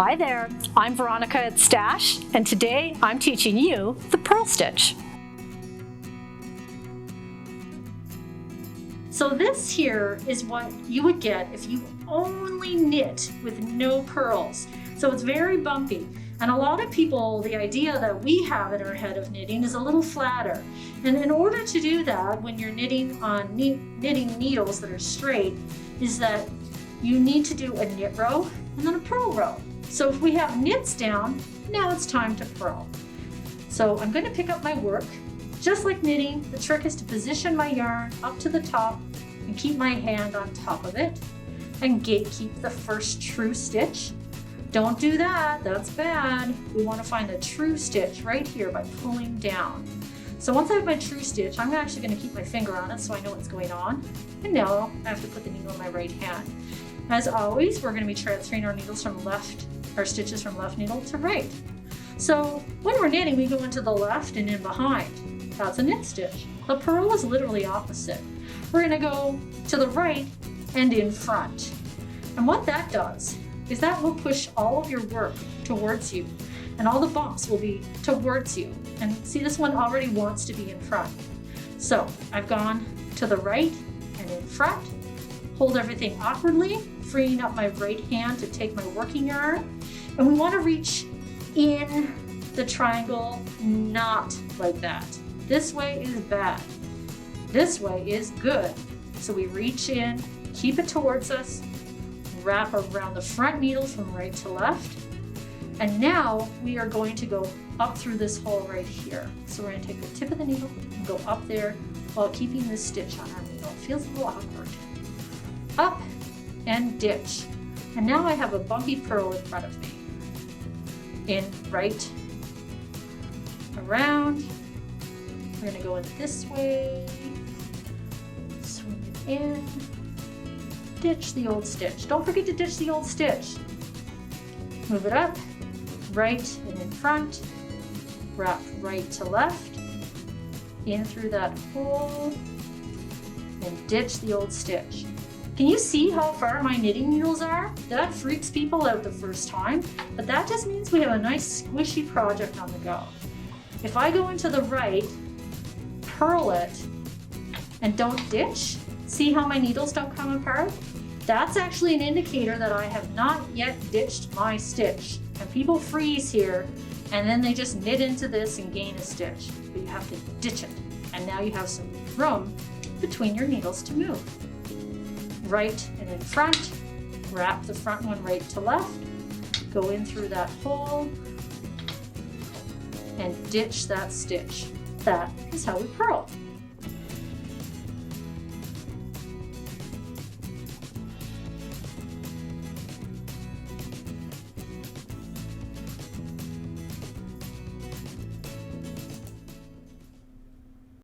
Hi there, I'm Veronica at STASH, and today I'm teaching you the purl stitch. So this here is what you would get if you only knit with no purls. So it's very bumpy. And a lot of people, the idea that we have in our head of knitting is a little flatter. And in order to do that, when you're knitting on knitting needles that are straight, is that you need to do a knit row and then a purl row. So if we have knits down, now it's time to purl. So I'm going to pick up my work. Just like knitting, the trick is to position my yarn up to the top and keep my hand on top of it and gatekeep the first true stitch. Don't do that, that's bad. We want to find the true stitch right here by pulling down. So once I have my true stitch, I'm actually going to keep my finger on it so I know what's going on. And now I have to put the needle in my right hand. As always, we're going to be transferring our needles from our stitches from left needle to right. So when we're knitting, we go into the left and in behind. That's a knit stitch. The purl is literally opposite. We're going to go to the right and in front. And what that does is that will push all of your work towards you, and all the bumps will be towards you. And see, this one already wants to be in front. So I've gone to the right and in front, hold everything awkwardly, freeing up my right hand to take my working yarn. And we want to reach in the triangle, not like that. This way is bad. This way is good. So we reach in, keep it towards us, wrap around the front needle from right to left. And now we are going to go up through this hole right here. So we're going to take the tip of the needle and go up there while keeping this stitch on our needle. It feels a little awkward. Up and ditch. And now I have a bumpy purl in front of me. In, right, around. We're going to go in this way, swing it in, ditch the old stitch. Don't forget to ditch the old stitch. Move it up, right and in front, wrap right to left, in through that hole, and ditch the old stitch. Can you see how far my knitting needles are? That freaks people out the first time, but that just means we have a nice squishy project on the go. If I go into the right, purl it, and don't ditch, see how my needles don't come apart? That's actually an indicator that I have not yet ditched my stitch. And people freeze here, and then they just knit into this and gain a stitch. But you have to ditch it. And now you have some room between your needles to move. Right and in front, wrap the front one right to left, go in through that hole, and ditch that stitch. That is how we purl.